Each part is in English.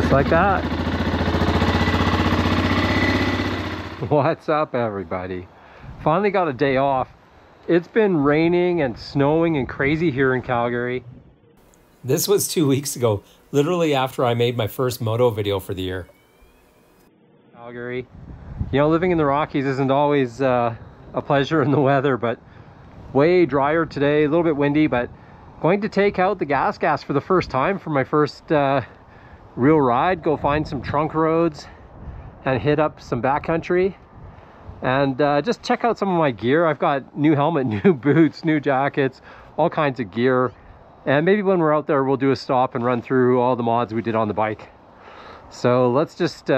Just like that. What's up, everybody? Finally got a day off. It's been raining and snowing and crazy here in Calgary. This was 2 weeks ago, literally after I made my first moto video for the year. Calgary. You know, living in the Rockies isn't always a pleasure in the weather, but way drier today, a little bit windy, but going to take out the GasGas for the first time for my first real ride, go find some trunk roads and hit up some backcountry and just check out some of my gear. I've got new helmet, new boots, new jackets, all kinds of gear. And maybe when we're out there, we'll do a stop and run through all the mods we did on the bike. So let's just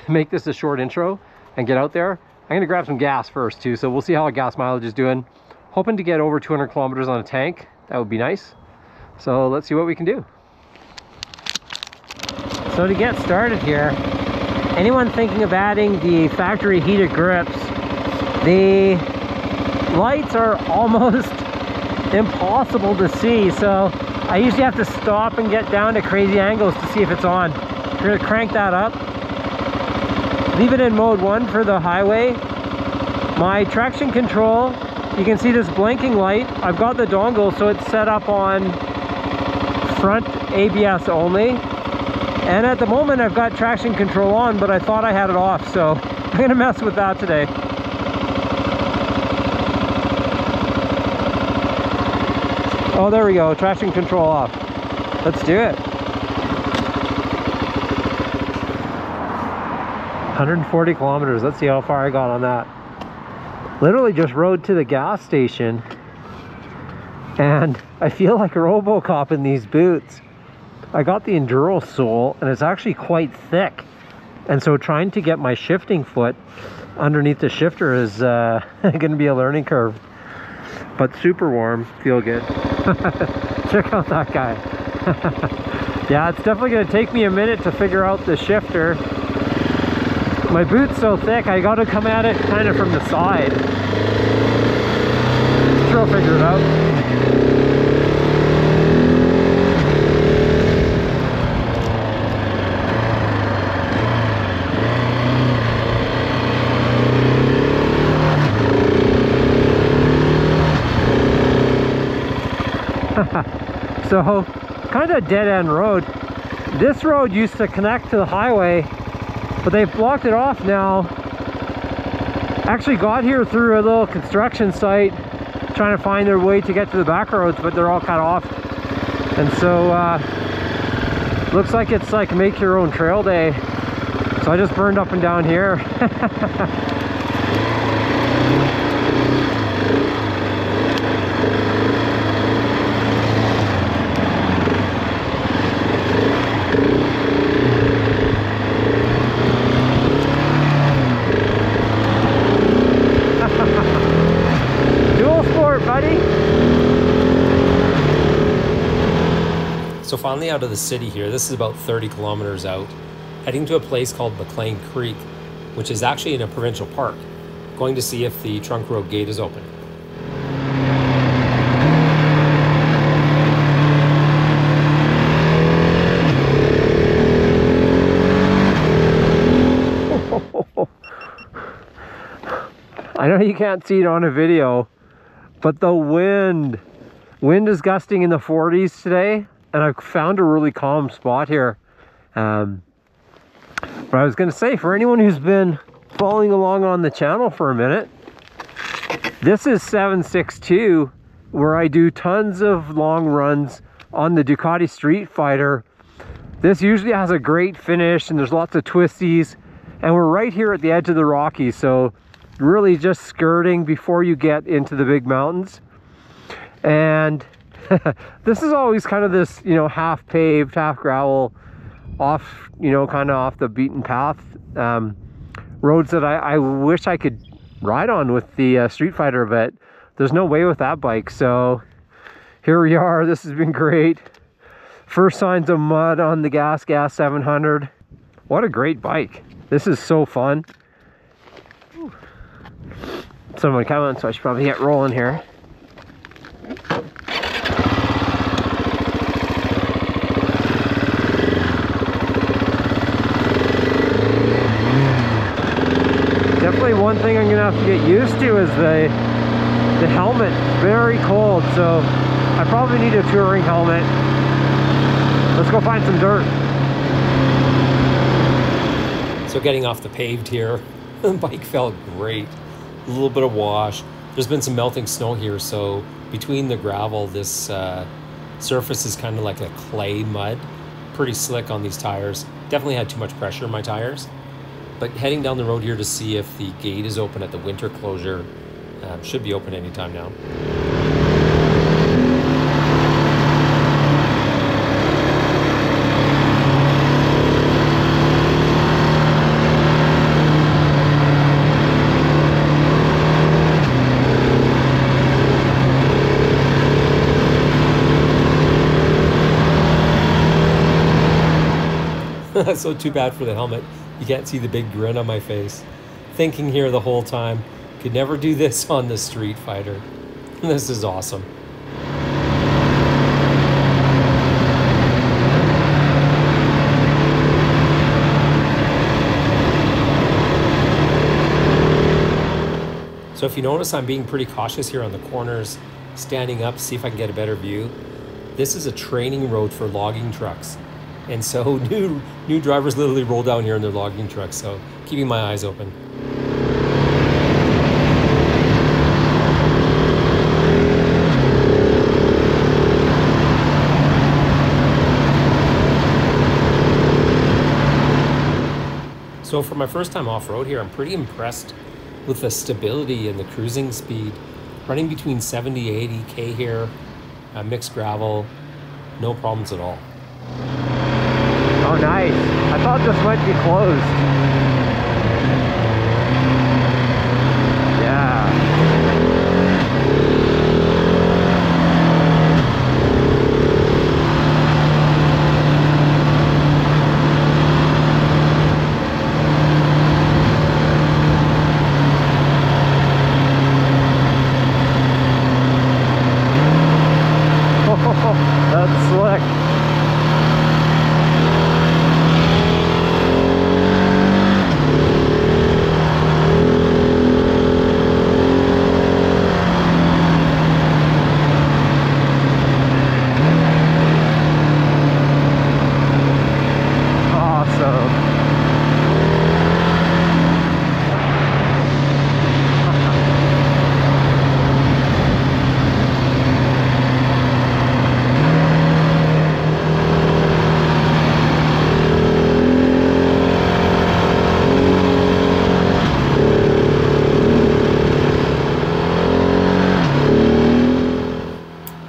make this a short intro and get out there. I'm gonna grab some gas first too, so we'll see how our gas mileage is doing. Hoping to get over 200 kilometers on a tank. That would be nice. So let's see what we can do. So to get started here, anyone thinking of adding the factory heated grips, the lights are almost impossible to see. So I usually have to stop and get down to crazy angles to see if it's on. We're gonna crank that up. Leave it in mode 1 for the highway. My traction control, you can see this blinking light. I've got the dongle, so it's set up on front ABS only. And at the moment I've got traction control on, but I thought I had it off, so I'm gonna mess with that today. Oh, there we go, traction control off. Let's do it. 140 kilometers, let's see how far I got on that. Literally just rode to the gas station and I feel like a RoboCop in these boots. I got the Enduro sole and it's actually quite thick, and so trying to get my shifting foot underneath the shifter is gonna be a learning curve, but super warm, feel good. Check out that guy. Yeah, it's definitely gonna take me a minute to figure out the shifter. My boot's so thick, I gotta come at it kind of from the side. Sure, I'll figure it out. So, kind of a dead-end road. This road used to connect to the highway, but they've blocked it off now. Actually got here through a little construction site, trying to find their way to get to the back roads, but they're all cut off. And so, looks like it's like make your own trail day. So I just burned up and down here. So finally out of the city here, this is about 30 kilometers out, heading to a place called McLean Creek, which is actually in a provincial park. Going to see if the trunk road gate is open. I know you can't see it on a video, but the wind is gusting in the 40s today. And I've found a really calm spot here. But I was gonna say, for anyone who's been following along on the channel for a minute, this is 762, where I do tons of long runs on the Ducati Street Fighter. This usually has a great finish and there's lots of twisties. And we're right here at the edge of the Rockies, so really just skirting before you get into the big mountains. And this is always kind of this, you know, half paved, half gravel, off, you know, kind of off the beaten path roads that I wish I could ride on with the Street Fighter, but there's no way with that bike. So here we are. This has been great. First signs of mud on the GasGas 700. What a great bike. This is so fun. Someone coming, so I should probably get rolling here. Definitely one thing I'm gonna have to get used to is the helmet. Very cold, so I probably need a touring helmet. Let's go find some dirt. So getting off the paved here, the bike felt great. A little bit of wash. There's been some melting snow here, so between the gravel, this surface is kind of like a clay mud. Pretty slick on these tires. Definitely had too much pressure in my tires. But heading down the road here to see if the gate is open at the winter closure. Should be open anytime now. So too bad for the helmet. You can't see the big grin on my face. Thinking here the whole time, could never do this on the Street Fighter. This is awesome. So if you notice, I'm being pretty cautious here on the corners, standing up, see if I can get a better view. This is a training road for logging trucks. And so new drivers literally roll down here in their logging trucks, so keeping my eyes open. So for my first time off-road here, I'm pretty impressed with the stability and the cruising speed. Running between 70, 80K here, mixed gravel, no problems at all. Oh, nice. I thought this might be closed. Yeah. That's slick.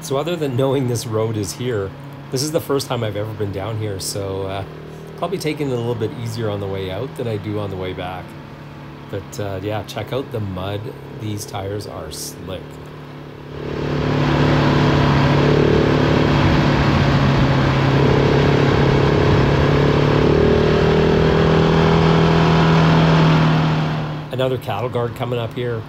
So other than knowing this road is here, this is the first time I've ever been down here, so probably taking it a little bit easier on the way out than I do on the way back. But yeah, check out the mud. These tires are slick. Another cattle guard coming up here.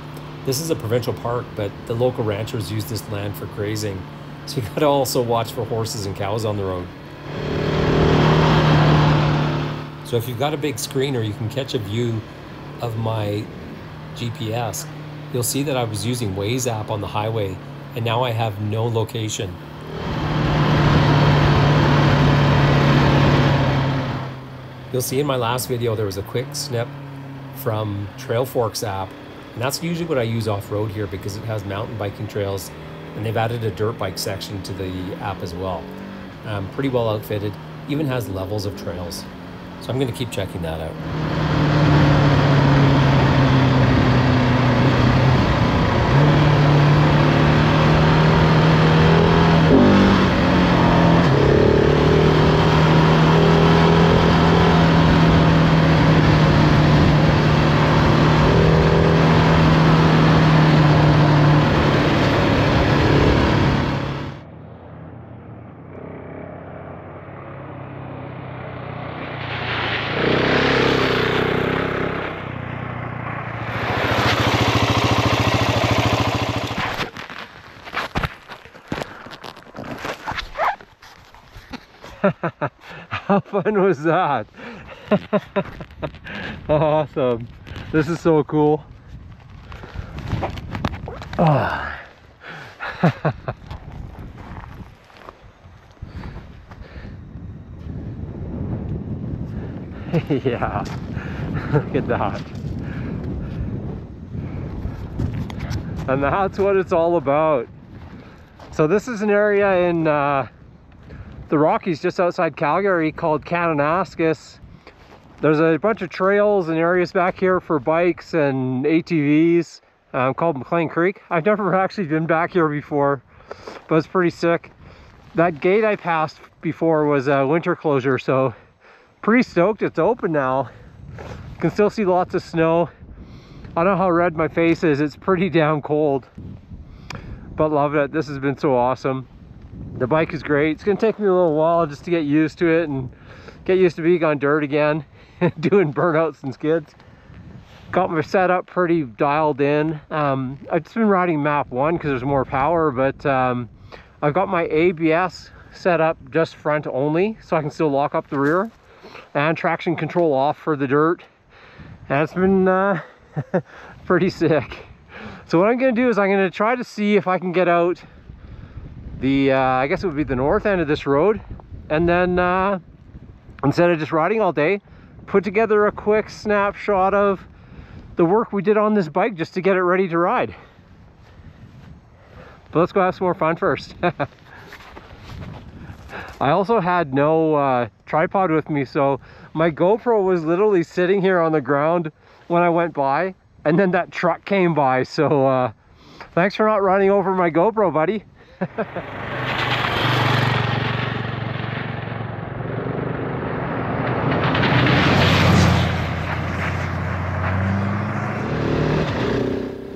This is a provincial park, but the local ranchers use this land for grazing. So you gotta also watch for horses and cows on the road. So if you've got a big screen or you can catch a view of my GPS, you'll see that I was using Waze app on the highway and now I have no location. You'll see in my last video there was a quick snip from Trailforks app. And that's usually what I use off-road here because it has mountain biking trails and they've added a dirt bike section to the app as well. Pretty well outfitted, even has levels of trails. So I'm gonna keep checking that out. How fun was that? Awesome. This is so cool. Oh. Yeah, look at that. And that's what it's all about. So this is an area in the Rockies just outside Calgary called Kananaskis. There's a bunch of trails and areas back here for bikes and ATVs called McLean Creek. I've never actually been back here before, but it's pretty sick. That gate I passed before was a winter closure, so pretty stoked it's open now. You can still see lots of snow. I don't know how red my face is. It's pretty damn cold, but love it. This has been so awesome. The bike is great. It's gonna take me a little while just to get used to it and get used to being on dirt again, doing burnouts and skids. Got my setup pretty dialed in. I've just been riding map 1 because there's more power, but I've got my ABS set up just front only, so I can still lock up the rear, and traction control off for the dirt. And it's been pretty sick. So what I'm gonna do is I'm gonna try to see if I can get out the I guess it would be the north end of this road, and then instead of just riding all day, put together a quick snapshot of the work we did on this bike just to get it ready to ride. But let's go have some more fun first. I also had no tripod with me, so my GoPro was literally sitting here on the ground when I went by, and then that truck came by, so thanks for not running over my GoPro, buddy.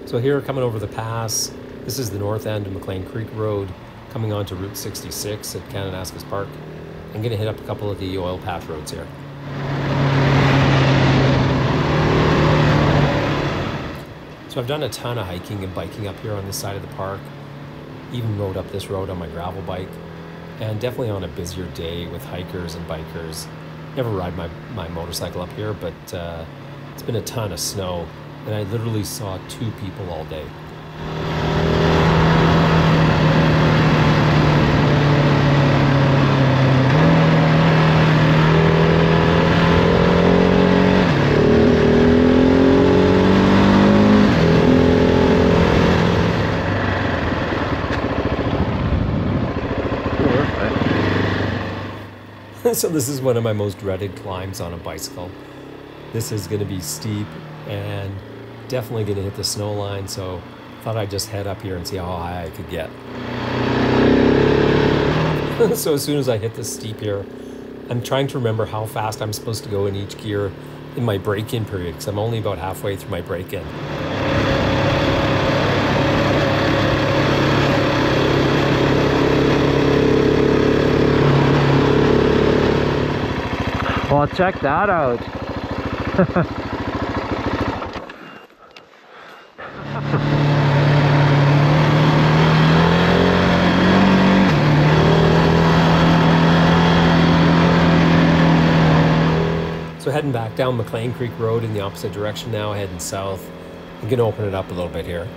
So here, coming over the pass, this is the north end of McLean Creek Road, coming onto Route 66 at Kananaskis Park. I'm gonna hit up a couple of the oil patch roads here. So I've done a ton of hiking and biking up here on this side of the park. Even rode up this road on my gravel bike, and definitely on a busier day with hikers and bikers. Never ride my motorcycle up here, but it's been a ton of snow, and I literally saw 2 people all day. So this is one of my most dreaded climbs on a bicycle. This is going to be steep and definitely going to hit the snow line, so thought I'd just head up here and see how high I could get. So as soon as I hit this steep here, I'm trying to remember how fast I'm supposed to go in each gear in my break-in period, because I'm only about halfway through my break-in. Well, check that out. So heading back down McLean Creek Road in the opposite direction now, heading south. I'm gonna open it up a little bit here.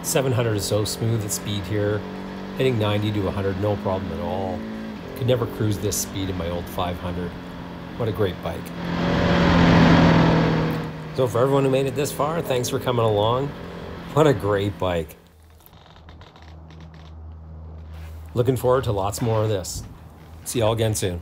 .700 is so smooth at speed here. Hitting 90 to 100, no problem at all. Could never cruise this speed in my old 500. What a great bike. So for everyone who made it this far, thanks for coming along. What a great bike. Looking forward to lots more of this. See y'all again soon.